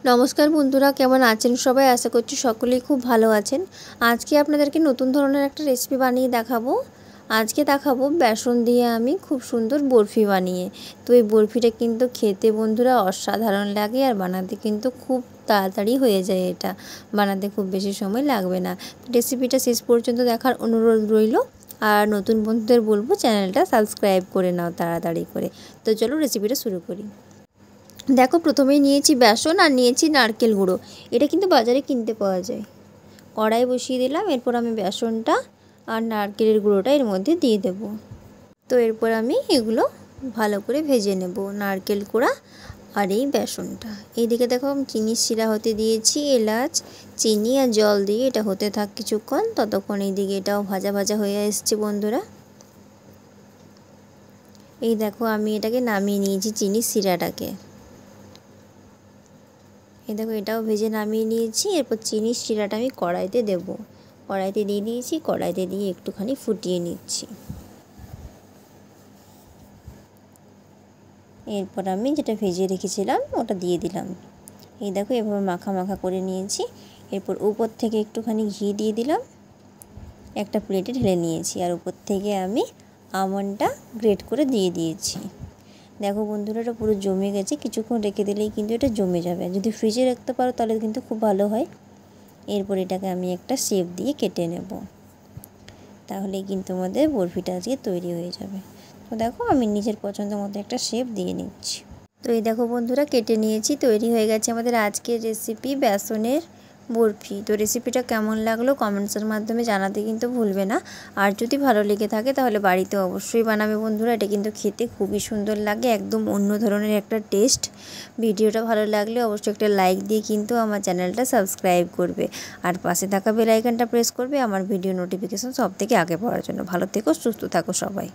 নমস্কার বন্ধুরা, কেমন আছেন সবাই? আশা করছি সকলেই খুব ভালো আছেন। আজকে আপনাদেরকে নতুন ধরনের একটা রেসিপি বানিয়ে দেখাবো। আজকে দেখাবো বেসন দিয়ে আমি খুব সুন্দর বরফি বানিয়ে। তো এই বরফিটা কিন্তু খেতে বন্ধুরা অসাধারণ লাগে, আর বানাতে কিন্তু খুব তাড়াতাড়ি হয়ে যায়। এটা বানাতে খুব বেশি সময় লাগবে না। রেসিপিটা শেষ পর্যন্ত দেখার অনুরোধ রইল। আর নতুন বন্ধুদের বলবো চ্যানেলটা সাবস্ক্রাইব করে নাও তাড়াতাড়ি করে। তো চলো রেসিপিটা শুরু করি। দেখো, প্রথমেই নিয়েছি বেসন আর নিয়েছি নারকেল গুঁড়ো। এটা কিন্তু বাজারে কিনতে পাওয়া যায়। কড়াই বসিয়ে দিলাম, এরপর আমি বেসনটা আর নারকেলের গুঁড়োটা এর মধ্যে দিয়ে দেব। তো এরপর আমি এগুলো ভালো করে ভেজে নেব, নারকেল গুঁড়া আর এই বেসনটা। এইদিকে দেখো আমি চিনির শিরা হতে দিয়েছি, এলাচ, চিনি আর জল দিয়ে এটা হতে থাক কিছুক্ষণ। ততক্ষণ এইদিকে এটাও ভাজা ভাজা হয়ে এসছে বন্ধুরা। এই দেখো আমি এটাকে নামিয়ে নিয়েছি চিনির শিরাটাকে। এই দেখো এটাও ভেজে নামিয়ে নিয়েছি। এরপর চিনির শিরাটা আমি কড়াইতে দেব। কড়াইতে দিয়ে দিয়েছি, কড়াইতে দিয়ে একটুখানি ফুটিয়ে নিচ্ছি। এরপর আমি যেটা ভেজে রেখেছিলাম ওটা দিয়ে দিলাম। এই দেখো এভাবে মাখা মাখা করে নিয়েছি। এরপর উপর থেকে একটুখানি ঘি দিয়ে দিলাম, একটা প্লেটে ঢেলে নিয়েছি। আর উপর থেকে আমি আমন্ডটা গ্রেট করে দিয়ে দিয়েছি। দেখো বন্ধুরা এটা পুরো জমে গেছে। কিছুক্ষণ রেখে দিলেই কিন্তু এটা জমে যাবে। যদি ফ্রিজে রাখতে পারো তাহলে কিন্তু খুব ভালো হয়। এরপর এটাকে আমি একটা শেপ দিয়ে কেটে নেব, তাহলেই কিন্তু আমাদের বরফিটা আজকে তৈরি হয়ে যাবে। তো দেখো আমি নিজের পছন্দ মতো একটা শেপ দিয়ে নিচ্ছি। তো এই দেখো বন্ধুরা কেটে নিয়েছি, তৈরি হয়ে গেছে আমাদের আজকের রেসিপি বেসনের বরফি। তো রেসিপিটা কেমন লাগলো কমেন্টসের মাধ্যমে জানাতে কিন্তু ভুলবে না। আর যদি ভালো লেগে থাকে তাহলে বাড়িতে অবশ্যই বানাবে বন্ধুরা। এটা কিন্তু খেতে খুবই সুন্দর লাগে, একদম অন্য ধরনের একটা টেস্ট। ভিডিওটা ভালো লাগলে অবশ্যই একটা লাইক দিয়ে কিন্তু আমার চ্যানেলটা সাবস্ক্রাইব করবে। আর পাশে থাকা বেল আইকনটা প্রেস করবে আমার ভিডিও নোটিফিকেশন সব থেকে আগে পাওয়ার জন্য। ভালো থেকো, সুস্থ থাকো সবাই।